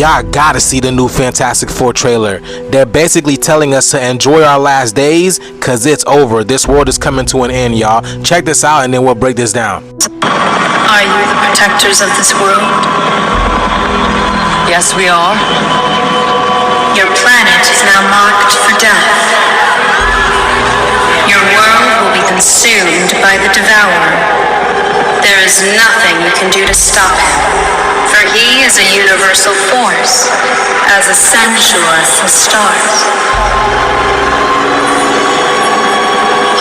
Y'all gotta see the new Fantastic Four trailer. They're basically telling us to enjoy our last days, cause it's over. This world is coming to an end, y'all. Check this out and then we'll break this down. Are you the protectors of this world? Yes, we are. Your planet is now marked for death. Your world will be consumed by the Devourer. There is nothing you can do to stop him, for he is a universal force, as essential as the stars.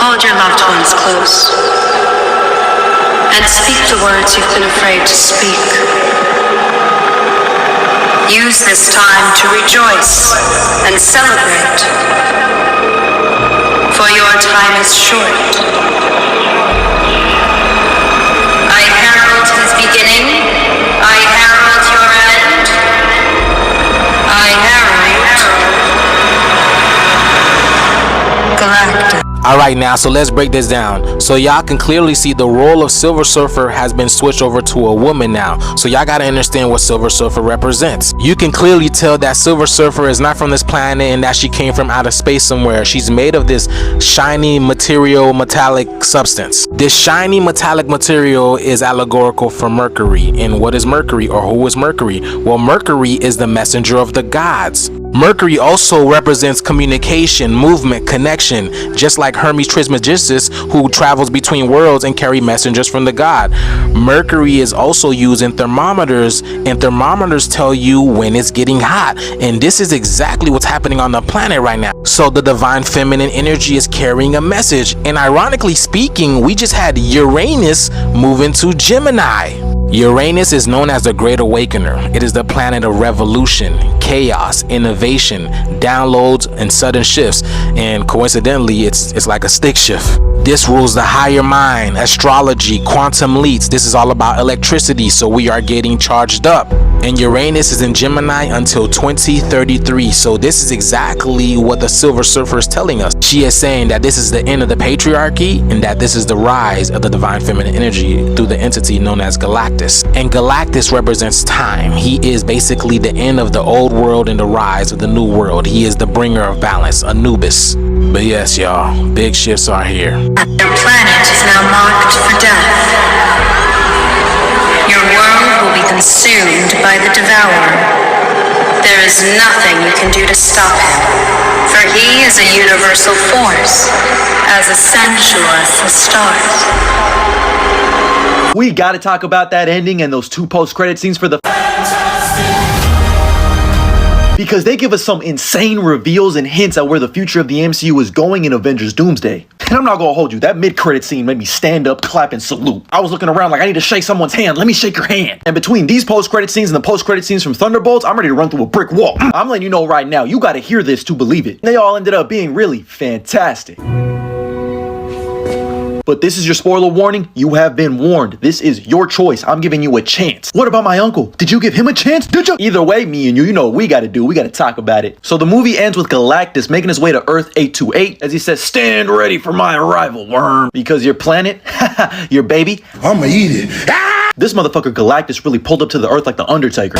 Hold your loved ones close, and speak the words you've been afraid to speak. Use this time to rejoice and celebrate, for your time is short. I herald his beginning, I herald your end, I herald Galactus. Alright, now, so let's break this down. So y'all can clearly see the role of Silver Surfer has been switched over to a woman now. So y'all gotta understand what Silver Surfer represents. You can clearly tell that Silver Surfer is not from this planet and that she came from outer space somewhere. She's made of this shiny material, metallic substance. This shiny metallic material is allegorical for Mercury. And what is Mercury, or who is Mercury? Well, Mercury is the messenger of the gods. Mercury also represents communication, movement, connection, just like Hermes Trismegistus, who travels between worlds and carry messengers from the god. Mercury is also used in thermometers, and thermometers tell you when it's getting hot, and this is exactly what's happening on the planet right now. So the divine feminine energy is carrying a message, and ironically speaking, we just had Uranus move into Gemini. Uranus is known as the Great Awakener. It is the planet of revolution, chaos, innovation, downloads, and sudden shifts. And coincidentally, it's like a stick shift. This rules the higher mind, astrology, quantum leaps. This is all about electricity, so we are getting charged up. And Uranus is in Gemini until 2033. So this is exactly what the Silver Surfer is telling us. She is saying that this is the end of the patriarchy and that this is the rise of the divine feminine energy through the entity known as Galactus. And Galactus represents time. He is basically the end of the old world and the rise of the new world. He is the bringer of balance, Anubis. But yes, y'all, big shifts are here. Your planet is now marked for death. Your world will be consumed by the Devourer. There is nothing you can do to stop him, for he is a universal force, as essential as the stars. We gotta talk about that ending and those two post-credit scenes for the because they give us some insane reveals and hints at where the future of the MCU is going in Avengers Doomsday. And I'm not gonna hold you, that mid-credit scene made me stand up, clap, and salute. I was looking around like I need to shake someone's hand. Let me shake your hand. And between these post-credit scenes and the post-credit scenes from Thunderbolts, I'm ready to run through a brick wall. I'm letting you know right now, you gotta hear this to believe it. They all ended up being really fantastic. But this is your spoiler warning. You have been warned. This is your choice. I'm giving you a chance. What about my uncle? Did you give him a chance? Did you? Either way, me and you know what we gotta do. We gotta talk about it. So the movie ends with Galactus making his way to Earth 828 as he says, "Stand ready for my arrival, worm." Because your planet, your baby, I'ma eat it. this motherfucker Galactus really pulled up to the Earth like the Undertaker.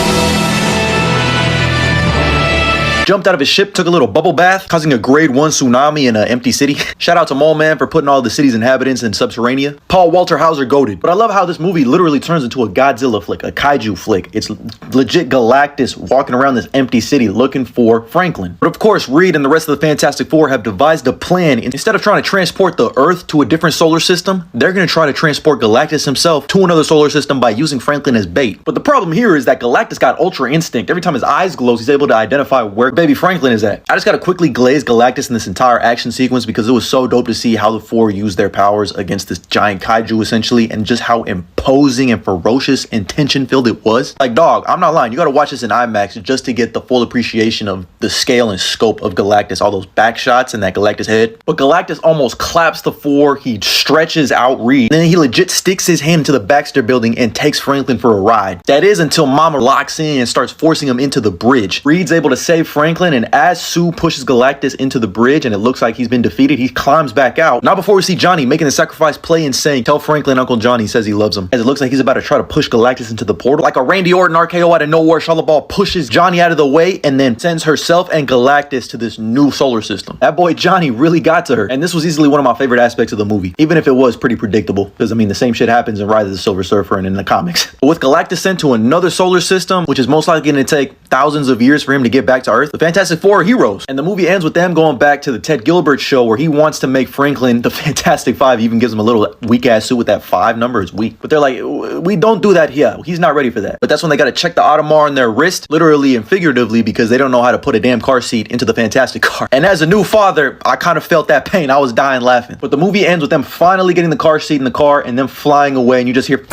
Jumped out of his ship, took a little bubble bath, causing a grade 1 tsunami in an empty city. Shout out to Mole Man for putting all the city's inhabitants in Subterranea. Paul Walter Hauser goated. But I love how this movie literally turns into a Godzilla flick, a kaiju flick. It's legit Galactus walking around this empty city looking for Franklin. But of course, Reed and the rest of the Fantastic Four have devised a plan. Instead of trying to transport the Earth to a different solar system, they're going to try to transport Galactus himself to another solar system by using Franklin as bait. But the problem here is that Galactus got Ultra Instinct. Every time his eyes glows, he's able to identify where baby Franklin is at. I just gotta quickly glaze Galactus in this entire action sequence because it was so dope to see how the four used their powers against this giant kaiju essentially, and just how imposing and ferocious and tension filled it was. Like, dog, I'm not lying, you gotta watch this in IMAX just to get the full appreciation of the scale and scope of Galactus, all those back shots and that Galactus head. But Galactus almost claps the four, he stretches out Reed, and then he legit sticks his hand into the Baxter building and takes Franklin for a ride. That is until Mama locks in and starts forcing him into the bridge. Reed's able to save Franklin Franklin, and as Sue pushes Galactus into the bridge and it looks like he's been defeated, he climbs back out. Not before we see Johnny making the sacrifice play and saying, "Tell Franklin Uncle Johnny says he loves him," as it looks like he's about to try to push Galactus into the portal. Like a Randy Orton RKO out of nowhere, Charlotte Ball pushes Johnny out of the way and then sends herself and Galactus to this new solar system. That boy Johnny really got to her, and this was easily one of my favorite aspects of the movie, even if it was pretty predictable, because I mean the same shit happens in Rise of the Silver Surfer and in the comics. But with Galactus sent to another solar system, which is most likely going to take thousands of years for him to get back to Earth, the Fantastic Four are heroes, and the movie ends with them going back to the Ted Gilbert show where he wants to make Franklin the Fantastic Five. He even gives him a little weak ass suit with that 5 number. Is weak, but they're like, we don't do that here. He's not ready for that. But that's when they got to check the Audemars on their wrist, literally and figuratively, because they don't know how to put a damn car seat into the Fantastic car. And as a new father, I kind of felt that pain. I was dying laughing. But the movie ends with them finally getting the car seat in the car and them flying away, and you just hear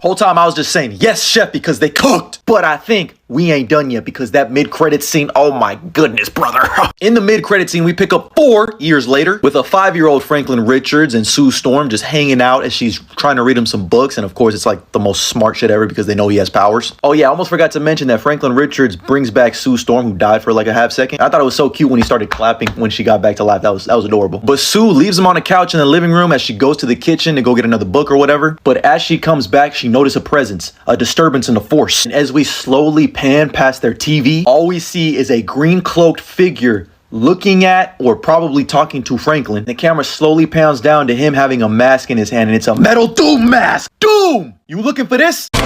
whole time I was just saying, yes, chef, because they cooked. But I think we ain't done yet, because that mid-credit scene, oh my goodness, brother. In the mid-credit scene, we pick up 4 years later with a 5-year-old Franklin Richards and Sue Storm just hanging out as she's trying to read him some books. And of course, it's like the most smart shit ever because they know he has powers. Oh yeah, I almost forgot to mention that Franklin Richards brings back Sue Storm, who died for like a half second. I thought it was so cute when he started clapping when she got back to life. That was adorable. But Sue leaves him on a couch in the living room as she goes to the kitchen to go get another book or whatever. But as she comes back, she notices a presence, a disturbance in the force. And as we slowly pan past their TV, all we see is a green cloaked figure looking at or probably talking to Franklin. The camera slowly pans down to him having a mask in his hand, and it's a metal Doom mask. Doom! You looking for this? The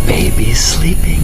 baby's sleeping.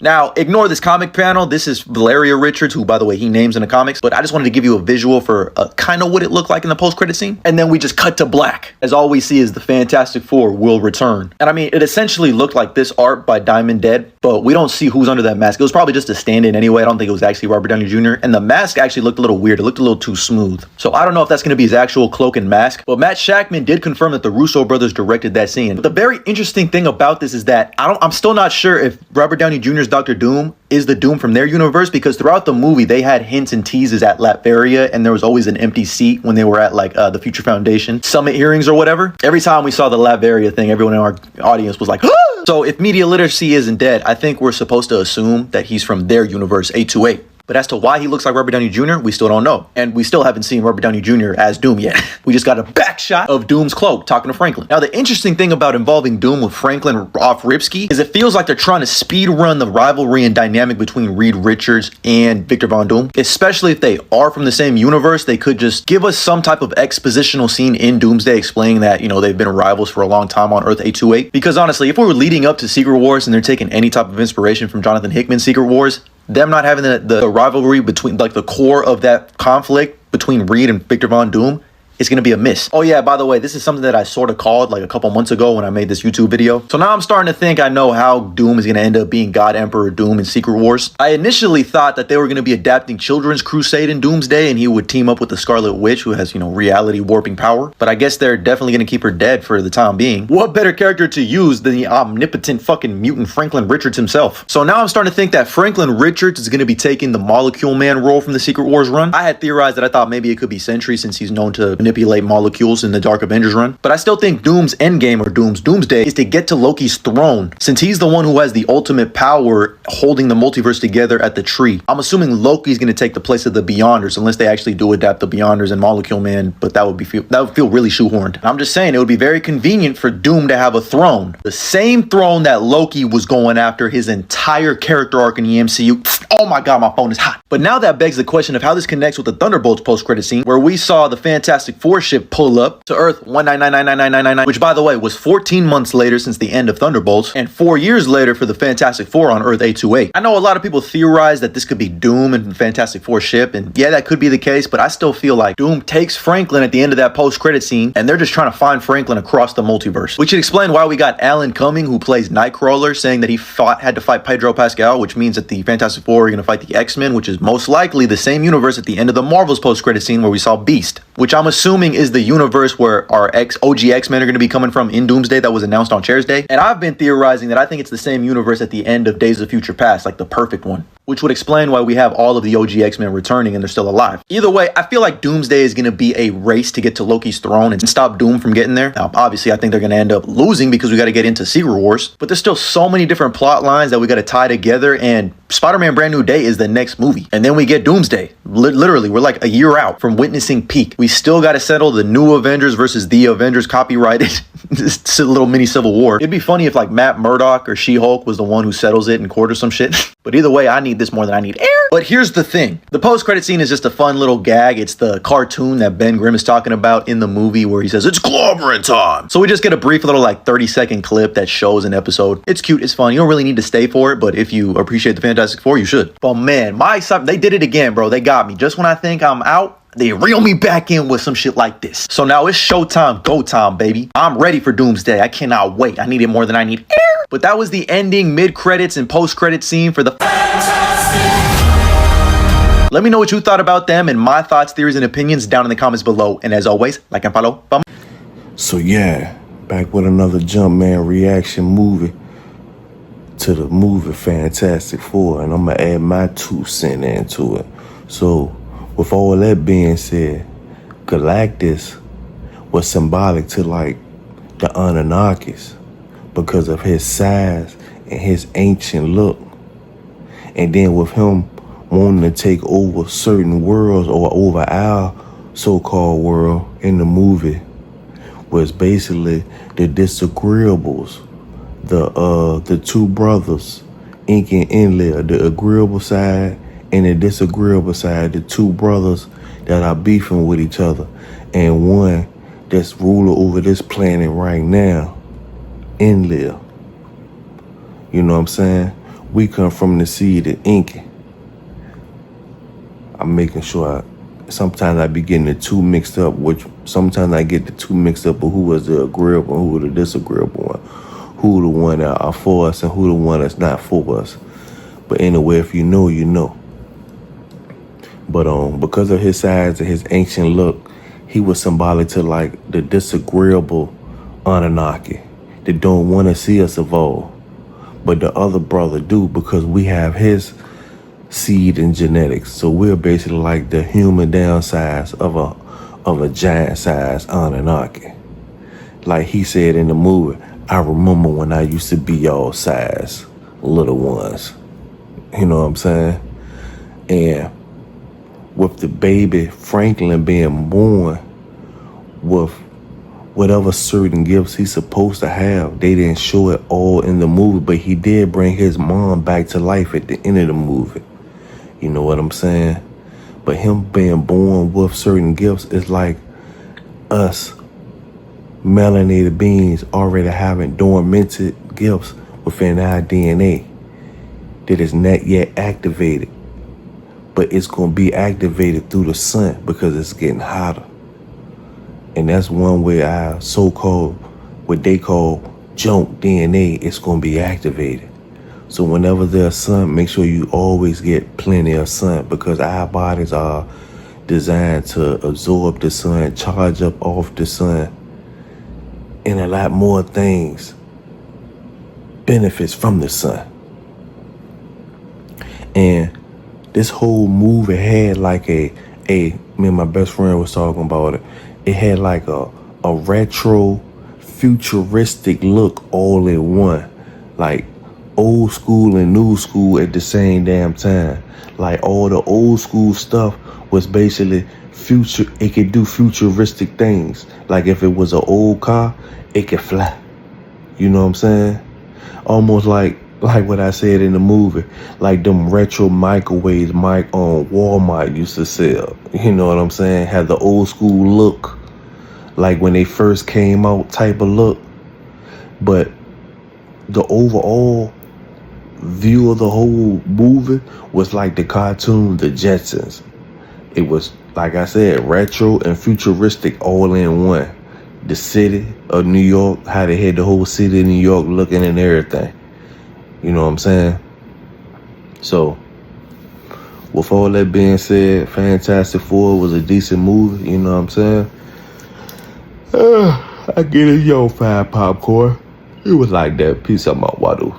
Now, ignore this comic panel. This is Valeria Richards, who, by the way, he names in the comics. But I just wanted to give you a visual for kind of what it looked like in the post-credit scene. And then we just cut to black, as all we see is the Fantastic Four will return. And I mean, it essentially looked like this art by Diamond Dead, but we don't see who's under that mask. It was probably just a stand-in anyway. I don't think it was actually Robert Downey Jr. And the mask actually looked a little weird. It looked a little too smooth. So I don't know if that's going to be his actual cloak and mask. But Matt Shakman did confirm that the Russo brothers directed that scene. But the very interesting thing about this is that I'm still not sure if Robert Downey Jr.'s Dr. Doom is the Doom from their universe, because throughout the movie they had hints and teases at Latveria, and there was always an empty seat when they were at like the Future Foundation summit hearings or whatever. Every time we saw the Latveria thing, everyone in our audience was like, ah! So if media literacy isn't dead, I think we're supposed to assume that he's from their universe, 828. But as to why he looks like Robert Downey Jr., we still don't know. And we still haven't seen Robert Downey Jr. as Doom yet. We just got a back shot of Doom's cloak talking to Franklin. Now, the interesting thing about involving Doom with Franklin off Ripsky is it feels like they're trying to speed run the rivalry and dynamic between Reed Richards and Victor Von Doom. Especially if they are from the same universe, they could just give us some type of expositional scene in Doomsday explaining that, you know, they've been rivals for a long time on Earth 828. Because honestly, if we were leading up to Secret Wars and they're taking any type of inspiration from Jonathan Hickman's Secret Wars, them not having the rivalry between, like, the core of that conflict between Reed and Victor Von Doom is going to be a miss. Oh yeah, by the way, this is something that I sort of called like a couple months ago when I made this YouTube video. So now I'm starting to think I know how Doom is going to end up being God Emperor Doom in Secret Wars. I initially thought that they were going to be adapting Children's Crusade in Doomsday, and he would team up with the Scarlet Witch, who has, you know, reality warping power. But I guess they're definitely going to keep her dead for the time being. What better character to use than the omnipotent fucking mutant Franklin Richards himself? So now I'm starting to think that Franklin Richards is going to be taking the Molecule Man role from the Secret Wars run. I had theorized that I thought maybe it could be Sentry, since he's known to manipulate molecules in the Dark Avengers run. But I still think Doom's endgame, or Doom's doomsday, is to get to Loki's throne, since he's the one who has the ultimate power holding the multiverse together at the tree. I'm assuming Loki's going to take the place of the Beyonders, unless they actually do adapt the Beyonders and Molecule Man, but that would feel really shoehorned. I'm just saying it would be very convenient for Doom to have a throne, the same throne that Loki was going after his entire character arc in the MCU. Oh my god, my phone is hot. But now that begs the question of how this connects with the Thunderbolts post-credit scene, where we saw the Fantastic Four ship pull up to Earth 1999999, which by the way was 14 months later since the end of Thunderbolts, and 4 years later for the Fantastic Four on Earth 828. I know a lot of people theorize that this could be Doom and the Fantastic Four ship, and yeah, that could be the case, but I still feel like Doom takes Franklin at the end of that post-credit scene, and they're just trying to find Franklin across the multiverse. Which should explain why we got Alan Cumming, who plays Nightcrawler, saying that he had to fight Pedro Pascal, which means that the Fantastic Four are going to fight the X-Men, which is most likely the same universe at the end of the Marvels post-credit scene where we saw Beast, which I'm assuming is the universe where our OG X-Men are going to be coming from in Doomsday that was announced on Chair's Day. And I've been theorizing that I think it's the same universe at the end of Days of Future Past, like the perfect one. which would explain why we have all of the OG X-Men returning and they're still alive. Either way, I feel like Doomsday is going to be a race to get to Loki's throne and stop Doom from getting there. Now, obviously, I think they're going to end up losing because we got to get into Secret Wars, but there's still so many different plot lines that we got to tie together, and Spider-Man Brand New Day is the next movie. And then we get Doomsday. Literally, we're like a year out from witnessing peak. We still got to settle the New Avengers versus the Avengers copyrighted this little mini civil war. It'd be funny if like Matt Murdock or She-Hulk was the one who settles it in court or some shit. But either way, I need this more than I need air. But here's the thing. The post-credit scene is just a fun little gag. It's the cartoon that Ben Grimm is talking about in the movie where he says, "It's clobbering time." So we just get a brief little like 30-second clip that shows an episode. It's cute, it's fun. You don't really need to stay for it, but if you appreciate the Fantastic Four, you should. But man, they did it again, bro. They got me. Just when I think I'm out, they reel me back in with some shit like this. So now it's showtime, go time, baby. I'm ready for Doomsday. I cannot wait. I need it more than I need air. But that was the ending, mid-credits, and post-credit scene for the Let me know what you thought about them and my thoughts, theories, and opinions down in the comments below. And as always, like and follow. Bum. So yeah, back with another Jumpman reaction movie to the movie Fantastic Four, and I'm gonna add my 2 cents into it. So with all that being said, Galactus was symbolic to like the Anunnakis because of his size and his ancient look. And then with him wanting to take over certain worlds or over our so-called world in the movie was basically the disagreeables, the 2 brothers, Ink and Enlil, the agreeable side and the disagreeable side, the 2 brothers that are beefing with each other, and one that's ruler over this planet right now, Enlil. You know what I'm saying? We come from the seed of Ink. I'm making sure sometimes I be getting the 2 mixed up, which sometimes I get the 2 mixed up of who was the agreeable and who was the disagreeable one, who the one that are for us and who the one that's not for us. But anyway, if you know, you know. But because of his size and his ancient look, he was symbolic to like the disagreeable Anunnaki that don't want to see us evolve. But the other brother do, because we have his seed and genetics. So we're basically like the human downsize of a giant size Anunnaki. Like he said in the movie, I remember when I used to be y'all size, little ones. You know what I'm saying? And with the baby Franklin being born with whatever certain gifts he's supposed to have, they didn't show it all in the movie, but he did bring his mom back to life at the end of the movie. You know what I'm saying? But him being born with certain gifts is like us melanated beings already having dormanted gifts within our DNA that is not yet activated. But it's going to be activated through the sun because it's getting hotter. And that's one way our so-called, what they call junk DNA, is going to be activated. So whenever there's sun, make sure you always get plenty of sun, because our bodies are designed to absorb the sun, charge up off the sun, and a lot more things, benefits from the sun. And this whole movie had like me and my best friend was talking about it. It had like a retro futuristic look all in one. Like old school and new school at the same damn time. Like all the old school stuff was basically future. It could do futuristic things. Like if it was an old car, it could fly. You know what I'm saying? Almost like what I said in the movie, like them retro microwaves on Walmart used to sell. You know what I'm saying? Had the old school look, like when they first came out type of look. But the overall view of the whole movie was like the cartoon, The Jetsons. It was, like I said, retro and futuristic all in one. The city of New York, how they had the whole city of New York looking and everything. You know what I'm saying? So, with all that being said, Fantastic Four was a decent movie. You know what I'm saying? I get it, yo, 5 popcorn. It was like that. Peace out, my Wadu.